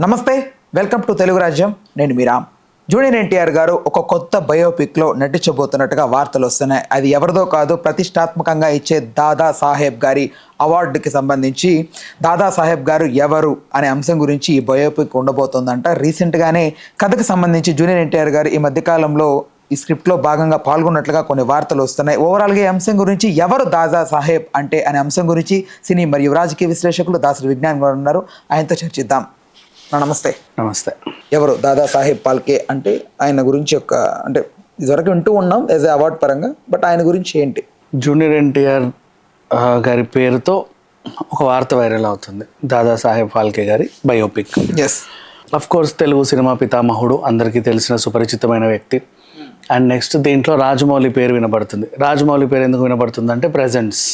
నమస్తే, welcome to Telugu రాజ్యం. నేను మీ రామ్. జూనియర్ ఎన్టీఆర్ గారు ఒక కొత్త బయోపిక్లో నటించబోతున్నట్టుగా వార్తలు వస్తున్నాయి. అది ఎవరిదో కాదు, ప్రతిష్టాత్మకంగా ఇచ్చే దాదా సాహెబ్ గారి అవార్డుకి సంబంధించి దాదా సాహెబ్ గారు ఎవరు అనే అంశం గురించి ఈ బయోపిక్ ఉండబోతోందంట. రీసెంట్గానే కథకు సంబంధించి జూనియర్ ఎన్టీఆర్ గారు ఈ మధ్యకాలంలో ఈ స్క్రిప్ట్లో భాగంగా పాల్గొన్నట్లుగా కొన్ని వార్తలు వస్తున్నాయి. ఓవరాల్గా ఈ అంశం గురించి ఎవరు దాదా సాహెబ్ అంటే అనే అంశం గురించి సినీ మరియు రాజకీయ విశ్లేషకులు దాసరి విజ్ఞాన్ గారు ఉన్నారు. ఆయనతో చర్చిద్దాం. నమస్తే. నమస్తే. ఎవరు దాదా సాహెబ్ ఫాల్కే అంటే ఆయన గురించి అంటే ఇదివరకు వింటూ ఉన్నాం యాజ్ ఏ అవార్డ్ పరంగా, బట్ ఆయన గురించి ఏంటి? జూనియర్ ఎన్టీఆర్ గారి పేరుతో ఒక వార్త వైరల్ అవుతుంది, దాదా సాహెబ్ ఫాల్కే గారి biopic. Yes, of course Telugu cinema పితామహుడు, అందరికీ తెలిసిన సుపరిచితమైన వ్యక్తి. అండ్ నెక్స్ట్ దీంట్లో రాజమౌళి పేరు వినబడుతుంది. రాజమౌళి పేరు ఎందుకు వినబడుతుంది అంటే presents,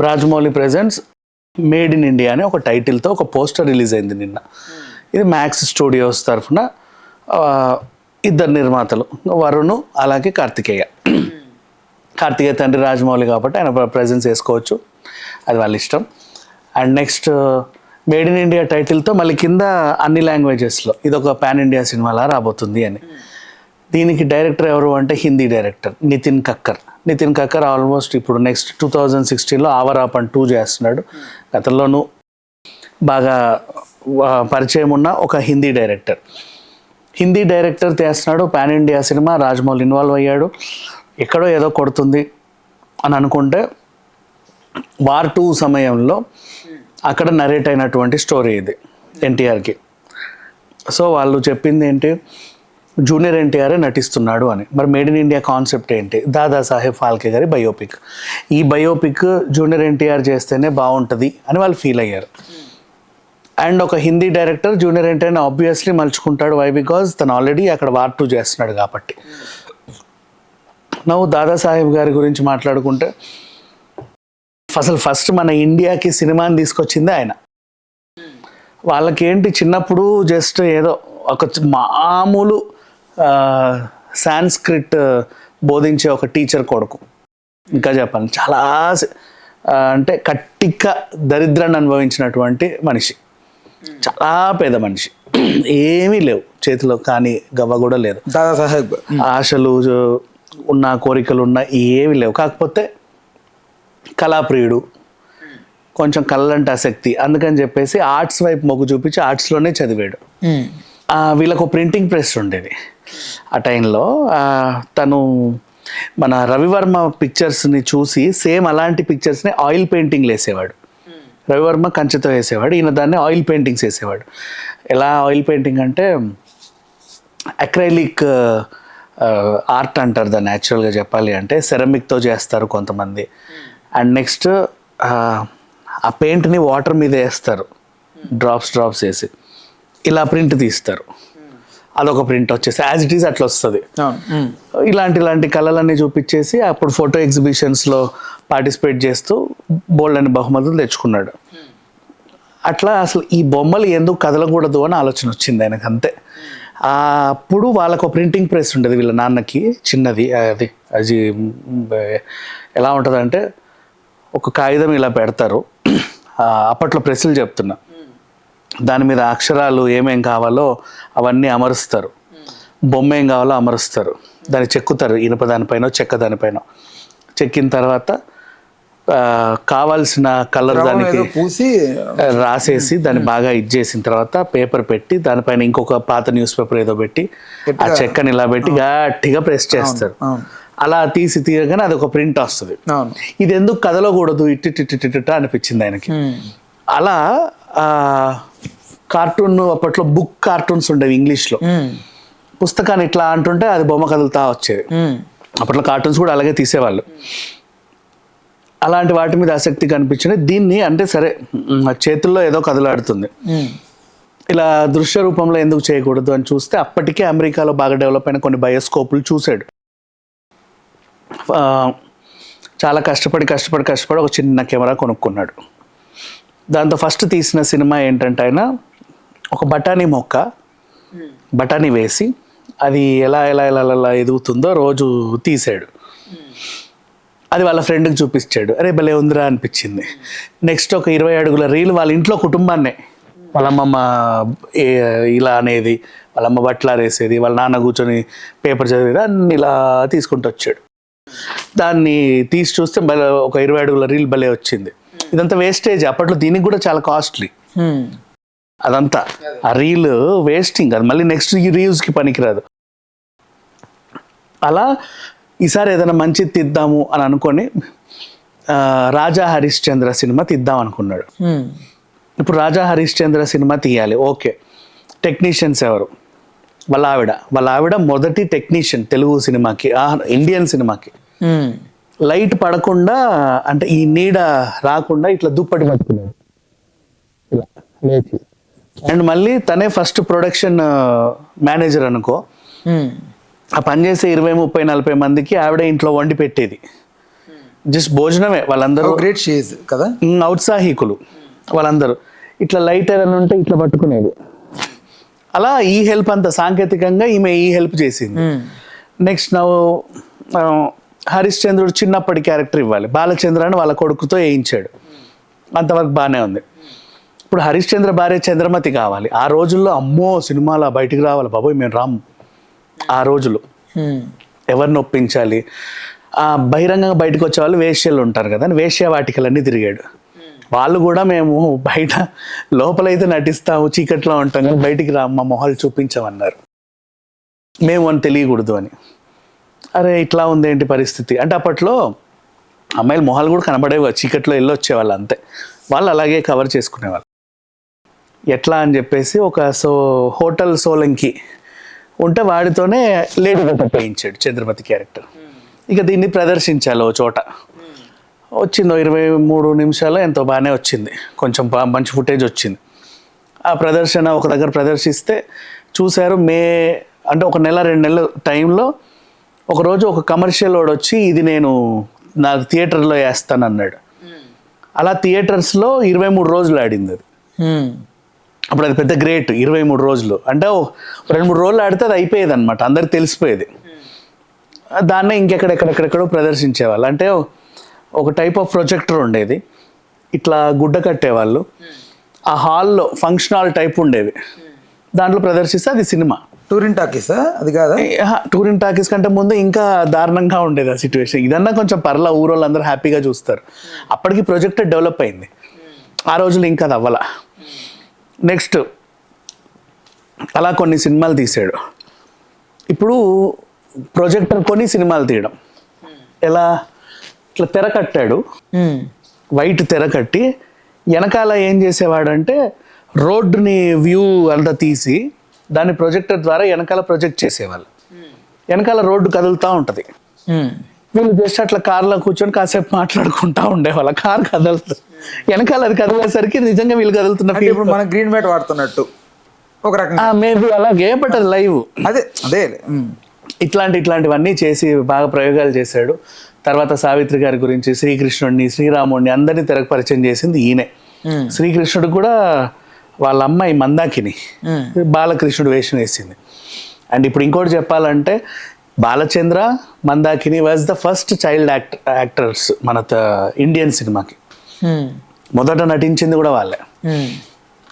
Rajamouli presents made in India అనే ఒక టైటిల్తో ఒక పోస్టర్ రిలీజ్ అయింది నిన్న. ఇది మ్యాక్స్ స్టూడియోస్ తరఫున ఇద్దరు నిర్మాతలు, వరుణ్ అలాగే కార్తికేయ తండ్రి రాజమౌళి కాబట్టి ఆయన ప్రెజెన్స్ వేసుకోవచ్చు, అది వాళ్ళ ఇష్టం. And next made in India టైటిల్తో మళ్ళీ కింద అన్ని లాంగ్వేజెస్లో ఇది ఒక పాన్ ఇండియా సినిమాలా రాబోతుంది అని. దీనికి డైరెక్టర్ ఎవరు అంటే హిందీ డైరెక్టర్ నితిన్ కక్కర్ ఆల్మోస్ట్ ఇప్పుడు నెక్స్ట్ 2016లో ఆవరాపన్ 2 చేస్తున్నాడు. గతంలోనూ బాగా పరిచయం ఉన్న ఒక హిందీ డైరెక్టర్ చేస్తున్నాడు pan India cinema. Rajamouli involve అయ్యాడు. ఎక్కడో ఏదో కొడుతుంది అని అనుకుంటే వార్ 2 సమయంలో అక్కడ నరేట్ అయినటువంటి స్టోరీ ఇది ఎన్టీఆర్కి. సో వాళ్ళు చెప్పింది ఏంటి, జూనియర్ ఎన్టీఆర్ నటిస్తున్నాడు అని. మరి మేడ్ ఇన్ ఇండియా కాన్సెప్ట్ ఏంటి? దాదా సాహెబ్ ఫాల్కే గారి బయోపిక్. ఈ బయోపిక్ జూనియర్ ఎన్టీఆర్ చేస్తేనే బాగుంటుంది అని వాళ్ళు ఫీల్ అయ్యారు. అండ్ ఒక హిందీ డైరెక్టర్ జూనియర్ ఎన్టీఆర్ని ఆబ్వియస్లీ మలుచుకుంటాడు. వై? బికాజ్ తను ఆల్రెడీ అక్కడ వార్ 2 చేస్తున్నాడు కాబట్టి. నువ్వు దాదా సాహెబ్ గారి గురించి మాట్లాడుకుంటే అసలు ఫస్ట్ మన ఇండియాకి సినిమాని తీసుకొచ్చింది ఆయన. వాళ్ళకేంటి, చిన్నప్పుడు జస్ట్ ఏదో ఒక మామూలు సాంస్క్రిట్ బోధించే ఒక టీచర్ కొడుకు. ఇంకా చెప్పాలి, చాలా అంటే కట్టిక దరిద్రాన్ని అనుభవించినటువంటి మనిషి, చాలా పేద మనిషి, ఏమీ లేవు చేతిలో, కానీ గవ్వ కూడా లేదు. దాదాసాహెబ్ ఆశలు ఉన్న, కోరికలు ఉన్న ఏమీ లేవు. కాకపోతే కళాప్రియుడు, కొంచెం కళ్ళంటే ఆసక్తి, అందుకని చెప్పేసి ఆర్ట్స్ వైపు మొగ్గు చూపించి ఆర్ట్స్లోనే చదివాడు. వీళ్ళకు ప్రింటింగ్ ప్రెస్ ఉండేది ఆ టైంలో. తను మన రవివర్మ పిక్చర్స్ని చూసి సేమ్ అలాంటి పిక్చర్స్ని ఆయిల్ పెయింటింగ్లు వేసేవాడు. రవివర్మ కంచెతో వేసేవాడు, ఈయన దాన్ని ఆయిల్ పెయింటింగ్స్ వేసేవాడు. ఎలా ఆయిల్ పెయింటింగ్ అంటే అక్రైలిక్ ఆర్ట్ అంటారు దాన్ని. న్యాచురల్గా చెప్పాలి అంటే సెరమిక్తో చేస్తారు కొంతమంది. అండ్ నెక్స్ట్ ఆ పెయింట్ని వాటర్ మీద వేస్తారు, డ్రాప్స్ వేసి ఇలా ప్రింట్ తీస్తారు. అదొక ప్రింట్ వచ్చేసి యాజ్ ఇట్ ఈస్ అట్లా వస్తుంది. ఇలాంటి కళలన్నీ చూపించేసి అప్పుడు ఫోటో ఎగ్జిబిషన్స్లో పార్టిసిపేట్ చేస్తూ బోల్డ్ అని బహుమతులు తెచ్చుకున్నాడు. అట్లా అసలు ఈ బొమ్మలు ఎందుకు కదలకూడదు అని ఆలోచన వచ్చింది ఆయనకు, అంతే. అప్పుడు వాళ్ళకు ప్రింటింగ్ ప్రెస్ ఉండేది వీళ్ళ నాన్నకి, చిన్నది. అది ఎలా ఉంటుందంటే ఒక కాగితం ఇలా పెడతారు, అప్పట్లో ప్రెస్సులు చెప్తున్నా, దాని మీద అక్షరాలు ఏమేం కావాలో అవన్నీ అమరుస్తారు, బొమ్మ ఏం కావాలో అమరుస్తారు, దాన్ని చెక్కుతారు, ఇనుప దానిపైన చెక్క దానిపైన చెక్కిన తర్వాత కావాల్సిన కలర్ దానికి పూసి రాసేసి దాన్ని బాగా ఇచ్చేసిన తర్వాత పేపర్ పెట్టి దానిపైన ఇంకొక పాత న్యూస్ పేపర్ ఏదో పెట్టి ఆ చెక్కని ఇలా పెట్టి గట్టిగా ప్రెస్ చేస్తారు. అలా తీయగానే అది ఒక ప్రింట్ వస్తుంది. ఇది ఎందుకు కదలకూడదు ఇట్టిట్టిట్టిట్ట అనిపించింది ఆయనకి. అలా కార్టూన్, అప్పట్లో బుక్ కార్టూన్స్ ఉండేవి ఇంగ్లీష్లో. పుస్తకాన్ని ఇట్లా అంటుంటే అది బొమ్మ కదులుతా వచ్చేది. అప్పట్లో కార్టూన్స్ కూడా అలాగే తీసేవాళ్ళు. అలాంటి వాటి మీద ఆసక్తి కనిపించింది. దీన్ని అంటే సరే చేతుల్లో ఏదో కదలాడుతుంది, ఇలా దృశ్య రూపంలో ఎందుకు చేయకూడదు అని చూస్తే అప్పటికే అమెరికాలో బాగా డెవలప్ అయిన కొన్ని బయోస్కోపులు చూశాడు. చాలా కష్టపడి ఒక చిన్న కెమెరా కొనుక్కున్నాడు. దాంతో ఫస్ట్ తీసిన సినిమా ఏంటంటే ఆయన ఒక బఠానీ వేసి అది ఎలా ఎదుగుతుందో రోజు తీసాడు. అది వాళ్ళ ఫ్రెండ్కి చూపించాడు. అరే భలే ఉందిరా అనిపించింది. నెక్స్ట్ ఒక 20 అడుగుల రీల్ వాళ్ళ ఇంట్లో కుటుంబాన్నే వాళ్ళ అమ్మమ్మ ఇలా అనేది, వాళ్ళ అమ్మ బట్టలు ఆరేసేది, వాళ్ళ నాన్న కూర్చొని పేపర్ చదివేది, అన్ని ఇలా తీసుకుంటూ వచ్చాడు. దాన్ని తీసి చూస్తే ఒక 20 అడుగుల రీల్ భలే వచ్చింది. ఇదంతా వేస్టేజ్, అప్పట్లో దీనికి కూడా చాలా కాస్ట్లీ అదంతా. ఆ రీల్ వేస్టింగ్, అది మళ్ళీ నెక్స్ట్ రీయూజ్కి పనికిరాదు. అలా ఈసారి ఏదైనా మంచిది తీద్దాము అని అనుకొని రాజా హరిశ్చంద్ర సినిమా తీద్దాం అనుకున్నాడు. ఇప్పుడు రాజా హరిశ్చంద్ర సినిమా తీయాలి, ఓకే. టెక్నీషియన్స్ ఎవరు? వాళ్ళ ఆవిడ మొదటి టెక్నీషియన్ తెలుగు సినిమాకి, ఇండియన్ సినిమాకి. లైట్ పడకుండా అంటే ఈ నీడ రాకుండా ఇట్లా దుప్పటి పట్టుకున్నాడు ఇలా లేచి. అండ్ మళ్ళీ తనే ఫస్ట్ ప్రొడక్షన్ మేనేజర్ అనుకో. ఆ పనిచేసే 20, 30, 40 మందికి ఆవిడ ఇంట్లో వండి పెట్టేది. జస్ట్ భోజనమే. వాళ్ళందరూ గ్రేట్ షీజ్ కదా, ఔత్సాహికులు వాళ్ళందరూ. ఇట్లా లైట్ ఏదైనా ఉంటే ఇట్లా పట్టుకునేది. అలా ఈ హెల్ప్ అంతా సాంకేతికంగా ఈమె ఈ హెల్ప్ చేసింది. నెక్స్ట్ హరిశ్చంద్రుడు చిన్నప్పటి క్యారెక్టర్ ఇవ్వాలి, బాలచంద్ర అని వాళ్ళ కొడుకుతో వేయించాడు. అంతవరకు బాగానే ఉంది. ఇప్పుడు హరిశ్చంద్ర భార్య చంద్రమతి కావాలి. ఆ రోజుల్లో అమ్మో సినిమాలో బయటికి రావాలి బాబోయ్, మేము రాము. ఆ రోజులు ఎవరిని ఒప్పించాలి, బహిరంగంగా బయటకు వచ్చే వాళ్ళు వేశ్యలు ఉంటారు కదా, వేశ్యావాటికలన్నీ తిరిగాడు. వాళ్ళు కూడా మేము బయట లోపలైతే నటిస్తాము, చీకట్లో ఉంటాం కానీ బయటికి రా, మా మొహాలు చూపించామన్నారు. మేము అని తెలియకూడదు అని. అరే ఇట్లా ఉంది ఏంటి పరిస్థితి అంటే, అప్పట్లో అమ్మాయిల మొహాలు కూడా కనబడేవి, చీకట్లో వెళ్ళి వచ్చేవాళ్ళు అంతే. వాళ్ళు అలాగే కవర్ చేసుకునేవాళ్ళు. ఎట్లా అని చెప్పేసి ఒక హోటల్ సోలంకి ఉంటే వాడితోనే లేడీ గెటప్ వేయించాడు చంద్రమతి క్యారెక్టర్. ఇక దీన్ని ప్రదర్శించాలి ఓ చోట. వచ్చిందో 23 నిమిషాలు ఎంతో బాగానే వచ్చింది, కొంచెం మంచి ఫుటేజ్ వచ్చింది. ఆ ప్రదర్శన ఒక దగ్గర ప్రదర్శిస్తే చూశారు. అంటే 1 నెల 2 నెలల టైంలో ఒకరోజు ఒక కమర్షియల్ వాడు వచ్చి ఇది నేను నాకు థియేటర్లో వేస్తానన్నాడు. అలా థియేటర్స్లో 23 రోజులు ఆడింది అది. అప్పుడు అది పెద్ద గ్రేట్. 23 రోజులు అంటే 2-3 రోజులు ఆడితే అది అయిపోయేది అనమాట, అందరికి తెలిసిపోయేది. దాన్నే ఇంకెక్కడెక్కడెక్కడెక్కడో ప్రదర్శించేవాళ్ళు. అంటే ఒక టైప్ ఆఫ్ ప్రొజెక్టర్ ఉండేది, ఇట్లా గుడ్డ కట్టేవాళ్ళు. ఆ హాల్లో ఫంక్షన్ హాల్ టైప్ ఉండేవి, దాంట్లో ప్రదర్శిస్తే అది సినిమా. టూరింగ్ టాకీసా అది కాదా? టూరింగ్ టాకీస్ కంటే ముందు ఇంకా దారుణంగా ఉండేది ఆ సిచ్యువేషన్. ఇదన్నా కొంచెం పర్లా, ఊరోళ్ళు అందరూ హ్యాపీగా చూస్తారు. అప్పటికి ప్రొజెక్టర్ డెవలప్ అయింది, ఆ రోజులు ఇంకా అది అవ్వాల. నెక్స్ట్ అలా కొన్ని సినిమాలు తీసాడు. ఇప్పుడు ప్రొజెక్టర్ కొని సినిమాలు తీయడం ఎలా, ఇట్లా తెర కట్టాడు, వైట్ తెర కట్టి వెనకాల ఏం చేసేవాడంటే రోడ్డుని వ్యూ అంతా తీసి దాన్ని ప్రొజెక్టర్ ద్వారా వెనకాల ప్రొజెక్ట్ చేసేవాళ్ళు. వెనకాల రోడ్డు కదులుతూ ఉంటుంది, వీళ్ళు జస్ట్ అట్లా కార్లో కూర్చొని కాసేపు మాట్లాడుకుంటా ఉండేవాళ్ళ. కార్ కదులుతుంది, వెనకాల అది కదిలేసరికి నిజంగా వీళ్ళు కదులుతున్న. ఇప్పుడు మనం గ్రీన్ మ్యాట్ వాడుతున్నట్టు ఒక రకంగా మేబీ అలాగే, బట్ అది లైవ్. అదే ఇట్లాంటివన్నీ చేసి బాగా ప్రయోగాలు చేశాడు. తర్వాత సావిత్రి గారి గురించి, శ్రీకృష్ణుడిని, శ్రీరాముడిని అందరినీ తెరకు పరిచయం చేసింది ఈయనే. శ్రీకృష్ణుడు కూడా వాళ్ళ అమ్మాయి మందాకిని బాలకృష్ణుడు వేషం వేసింది. అండ్ ఇప్పుడు ఇంకోటి చెప్పాలంటే Balachandra, Mandakini was the first child actors మన ఇండియన్ సినిమాకి. మొదట నటించింది కూడా వాళ్ళే.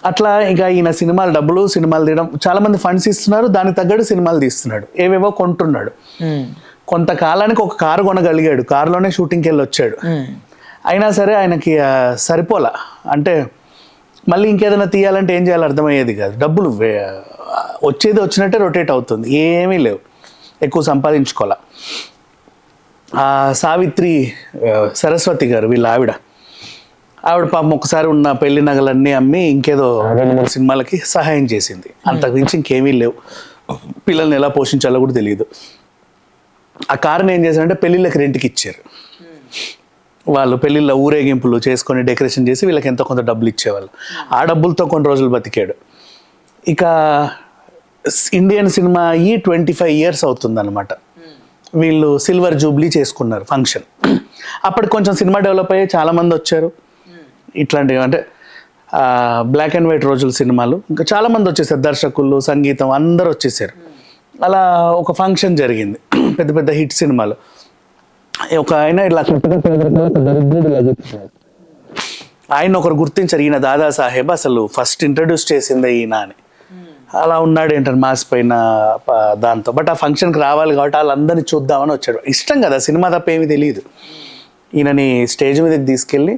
అట్లా ఇక ఈయన సినిమాలు తీయడం, చాలా మంది ఫండ్స్ ఇస్తున్నారు, దానికి తగ్గట్టు సినిమాలు తీస్తున్నాడు, ఏవేవో కొంటున్నాడు. కొంతకాలానికి ఒక కారు కొనగలిగాడు, కారులోనే షూటింగ్కి వెళ్ళి వచ్చాడు. అయినా సరే ఆయనకి సరిపోలా. అంటే మళ్ళీ ఇంకేదైనా తీయాలంటే ఏం చేయాలో అర్థమయ్యేది కాదు. డబ్బులు వచ్చేది వచ్చినట్టే రొటేట్ అవుతుంది, ఏమీ లేవు, ఎక్కువ సంపాదించుకోవాలా. సావిత్రి సరస్వతి గారు వీళ్ళ ఆవిడ పాపం ఒకసారి ఉన్న పెళ్లి నగలన్నీ అమ్మి ఇంకేదో 2-3 సినిమాలకి సహాయం చేసింది. అంతకు మించి ఇంకేమీ లేవు. పిల్లల్ని ఎలా పోషించాలో కూడా తెలియదు. ఆ కారుని ఏం చేశారంటే పెళ్ళిళ్ళకి రెంట్కి ఇచ్చారు. వాళ్ళు పెళ్ళిళ్ళ ఊరేగింపులు చేసుకొని డెకరేషన్ చేసి వీళ్ళకి ఎంతో కొంత డబ్బులు ఇచ్చేవాళ్ళు. ఆ డబ్బులతో కొన్ని రోజులు బతికాడు. ఇక ఇండియన్ సినిమా అయ్యి 25 years అవుతుంది అనమాట. వీళ్ళు సిల్వర్ జూబ్లీ చేసుకున్నారు ఫంక్షన్. అప్పటికి కొంచెం సినిమా డెవలప్ అయ్యి చాలామంది వచ్చారు. ఇట్లాంటివి అంటే బ్లాక్ అండ్ వైట్ రోజుల సినిమాలు ఇంకా చాలామంది వచ్చేసారు, దర్శకులు, సంగీతం అందరూ వచ్చేసారు. అలా ఒక ఫంక్షన్ జరిగింది, పెద్ద పెద్ద హిట్ సినిమాలు. ఒక ఆయన ఇలా దరిద్రుడు ఇలా చెప్తున్నాడు, ఆయన ఒకరు గుర్తించారు, ఈయన దాదా సాహెబ్ అసలు ఫస్ట్ ఇంట్రడ్యూస్ చేసిందే ఈయన అని. అలా ఉన్నాడు ఏంటంటే మాసిపోయిన దాంతో. బట్ ఆ ఫంక్షన్కి రావాలి కాబట్టి వాళ్ళందరినీ చూద్దామని వచ్చాడు. ఇష్టం కదా సినిమా తప్ప ఏమీ తెలియదు. ఈయనని స్టేజ్ మీదకి తీసుకెళ్ళి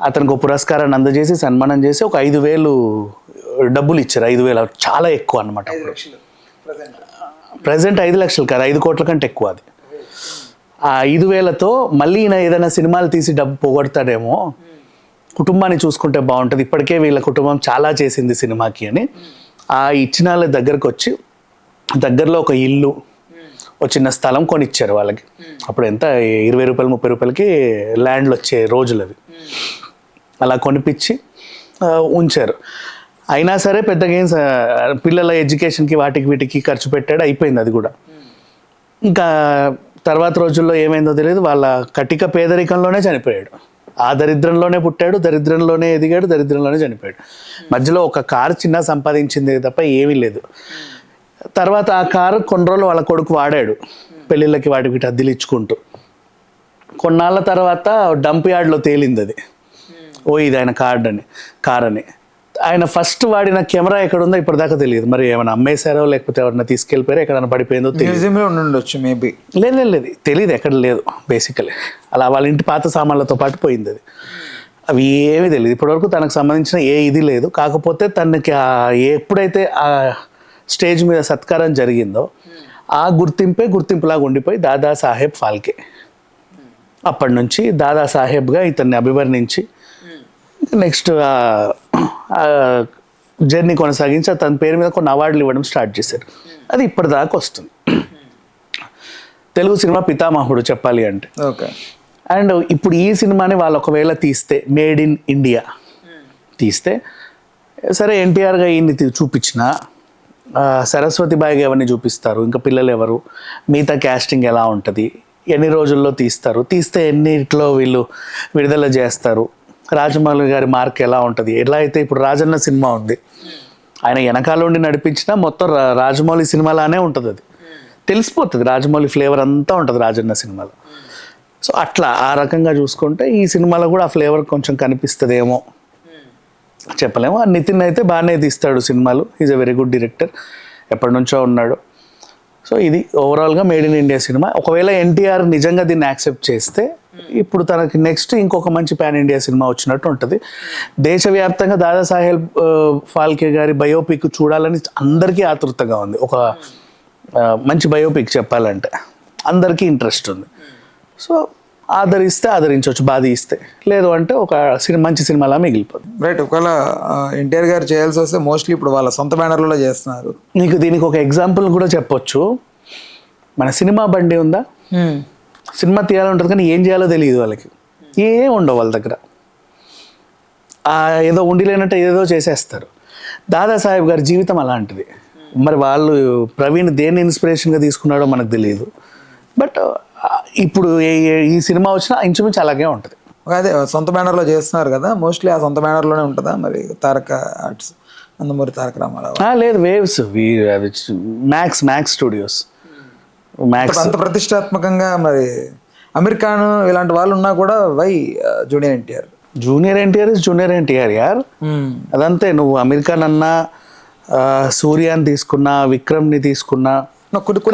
అతనికి ఒక పురస్కారాన్ని అందజేసి సన్మానం చేసి ఒక 5,000 డబ్బులు ఇచ్చారు. 5,000 చాలా ఎక్కువ అనమాట. ప్రజెంట్ 5 లక్షలు కాదు, 5 కోట్ల కంటే ఎక్కువ అది. ఆ 5,000తో మళ్ళీ ఈయన ఏదైనా సినిమాలు తీసి డబ్బు పోగొడతాడేమో, కుటుంబాన్ని చూసుకుంటే బాగుంటుంది, ఇప్పటికే వీళ్ళ కుటుంబం చాలా చేసింది సినిమాకి అని ఆ ఇచ్చిన వాళ్ళ దగ్గరకు వచ్చి దగ్గరలో ఒక ఇల్లు, ఒక చిన్న స్థలం కొనిచ్చారు వాళ్ళకి. అప్పుడు ఎంత 20 రూపాయలు 30 రూపాయలకి ల్యాండ్లు వచ్చే రోజులు అవి. అలా కొనిపించి ఉంచారు. అయినా సరే పెద్దగా ఏం పిల్లల ఎడ్యుకేషన్కి వాటికి వీటికి ఖర్చు పెట్టాడు, అయిపోయింది అది కూడా. ఇంకా తర్వాత రోజుల్లో ఏమైందో తెలియదు, వాళ్ళ కటిక పేదరికంలోనే చనిపోయాడు. ఆ దరిద్రంలోనే పుట్టాడు, దరిద్రంలోనే ఎదిగాడు, దరిద్రంలోనే చనిపోయాడు. మధ్యలో ఒక కారు చిన్న సంపాదించింది తప్ప ఏమీ లేదు. తర్వాత ఆ కారు కొన్ని రోజులు వాళ్ళ కొడుకు వాడాడు, పెళ్ళిళ్ళకి వాటికి వీటి అద్దెలు ఇచ్చుకుంటూ. కొన్నాళ్ళ తర్వాత డంప్ యార్డ్లో తేలింది అది, ఇది ఆయన కార్ అని. ఆయన ఫస్ట్ వాడిన కెమెరా ఎక్కడ ఉందో ఇప్పటిదాకా తెలియదు. మరి ఏమైనా అమ్మేశారో లేకపోతే ఎవరైనా తీసుకెళ్ళిపోయారో ఎక్కడైనా పడిపోయిందో ఉండొచ్చు మేబీ. లేదు తెలియదు, ఎక్కడ లేదు బేసికలీ. అలా వాళ్ళ ఇంటి పాత సామాన్లతో పాటు పోయింది అది. అవి ఏమీ తెలియదు ఇప్పటివరకు, తనకు సంబంధించిన ఏ ఇది లేదు. కాకపోతే తనకి ఎప్పుడైతే ఆ స్టేజ్ మీద సత్కారం జరిగిందో ఆ గుర్తింపులాగా ఉండిపోయి దాదా సాహెబ్ ఫాల్కే. అప్పటి నుంచి దాదా సాహెబ్గా ఇతన్ని అభివర్ణించి నెక్స్ట్ జర్నీ కొనసాగించి తన పేరు మీద కొన్ని అవార్డులు ఇవ్వడం స్టార్ట్ చేశారు. అది ఇప్పటిదాకా వస్తుంది. తెలుగు సినిమా పితామహుడు చెప్పాలి అంటే. ఓకే. అండ్ ఇప్పుడు ఈ సినిమాని వాళ్ళు ఒకవేళ తీస్తే, మేడ్ ఇన్ ఇండియా తీస్తే, సరే ఎన్టీఆర్గా ఈయన్ని చూపించిన సరస్వతి బాయిగా ఎవరిని చూపిస్తారు, ఇంకా పిల్లలు ఎవరు, మిగతా క్యాస్టింగ్ ఎలా ఉంటుంది, ఎన్ని రోజుల్లో తీస్తే ఎన్నిట్లో వీళ్ళు విడుదల చేస్తారు, రాజమౌళి గారి మార్క్ ఎలా ఉంటుంది. ఎలా అయితే ఇప్పుడు రాజన్న సినిమా ఉంది, ఆయన వెనకాల ఉండి నడిపించినా మొత్తం రాజమౌళి సినిమాలానే ఉంటుంది. అది తెలిసిపోతుంది, రాజమౌళి ఫ్లేవర్ అంతా ఉంటుంది రాజన్న సినిమాలో. సో అట్లా ఆ రకంగా చూసుకుంటే ఈ సినిమాలో కూడా ఆ ఫ్లేవర్ కొంచెం కనిపిస్తుందేమో, చెప్పలేము. నితిన్ అయితే బాగానే తీస్తాడు సినిమాలు, is a very good director, ఎప్పటి నుంచో ఉన్నాడు. సో ఇది ఓవరాల్గా మేడ్ ఇన్ ఇండియా సినిమా. ఒకవేళ ఎన్టీఆర్ నిజంగా దీన్ని యాక్సెప్ట్ చేస్తే ఇప్పుడు తనకి నెక్స్ట్ ఇంకొక మంచి పాన్ ఇండియా సినిమా వచ్చినట్టు ఉంటుంది. దేశవ్యాప్తంగా దాదాసాహెబ్ ఫాల్కే గారి బయోపిక్ చూడాలని అందరికీ ఆతృతగా ఉంది. ఒక మంచి బయోపిక్ చెప్పాలంటే అందరికీ ఇంట్రెస్ట్ ఉంది. సో ఆదరిస్తే ఆదరించవచ్చు, బాధ ఇస్తే లేదు అంటే ఒక మంచి సినిమాలా మిగిలిపోతుంది. రైట్. ఒకవేళ ఎన్టీఆర్ గారు చేయాల్సి వస్తే మోస్ట్లీ ఇప్పుడు వాళ్ళ సొంత బ్యానర్లలో చేస్తున్నారు. నీకు దీనికి ఒక ఎగ్జాంపుల్ కూడా చెప్పొచ్చు. మన సినిమా బండి ఉందా, సినిమా తీయాలంటుంది కానీ ఏం చేయాలో తెలియదు వాళ్ళకి, ఏం ఉండవు వాళ్ళ దగ్గర. ఏదో ఉండి లేనట్టు ఏదో చేసేస్తారు. దాదాసాహెబ్ గారి జీవితం అలాంటిది. మరి వాళ్ళు ప్రవీణ్ దేన్ని ఇన్స్పిరేషన్గా తీసుకున్నాడో మనకు తెలియదు. బట్ ఇప్పుడు ఈ సినిమా వచ్చినా ఇంచుమించు అలాగే ఉంటుంది. అదే సొంత బ్యానర్లో చేస్తున్నారు కదా, మోస్ట్లీ ఆ సొంత బ్యానర్లోనే ఉంటుందా మరి? తారక ఆర్ట్స్, నందమూరి తారక రామారావు. లేదు, వేవ్స్, మ్యాక్స్ స్టూడియోస్. అంత ప్రతిష్టాత్మకంగా మరి అమీర్ ఖాన్ ఇలాంటి వాళ్ళు ఉన్నా కూడా వై జూనియర్ ఎన్టీఆర్ యార్. అదంతే, నువ్వు అమీర్ ఖాన్ అన్నా, సూర్యాని తీసుకున్నా, విక్రమ్ని తీసుకున్నా,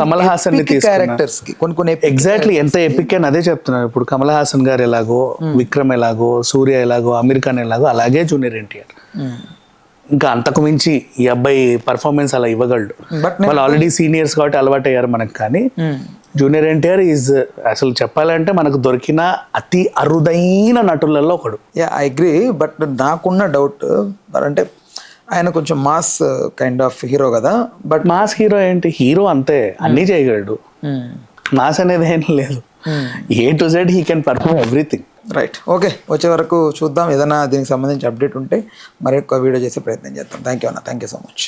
కమల్ హాసన్ ని తీసుకున్నా, ఎగ్జాక్ట్లీ ఎంత ఎపిక్ అని అదే చెప్తున్నాను. ఇప్పుడు కమల్ హాసన్ గారు ఎలాగో, విక్రమ్ ఎలాగో, సూర్య ఎలాగో, అమీర్ ఖాన్ ఎలాగో, అలాగే జూనియర్ ఎన్టీఆర్. ఇంకా అంతకు మించి ఈ అబ్బాయి పర్ఫార్మెన్స్ అలా ఇవ్వగలడు. వాళ్ళు ఆల్రెడీ సీనియర్స్ కాబట్టి అలవాటు అయ్యారు మనకు. కానీ జూనియర్ ఎన్టీఆర్ ఈజ్ అసలు చెప్పాలంటే మనకు దొరికిన అతి అరుదైన నటులలో ఒకడు. I agree. బట్ నాకున్న డౌట్ అంటే ఆయన కొంచెం మాస్ కైండ్ ఆఫ్ హీరో కదా. బట్ మాస్ హీరో ఏంటి, హీరో అంతే, అన్నీ చేయగలడు. మాస్ అనేది ఏం లేదు. A to Z he can perform everything. Right. Okay, వచ్చే వరకు చూద్దాం. ఏదైనా దీనికి సంబంధించి అప్డేట్ ఉంటే మరి ఎక్కువ వీడియో చేసే ప్రయత్నం చేద్దాం. థ్యాంక్ యూ అన్న, థ్యాంక్ యూ సో మచ్.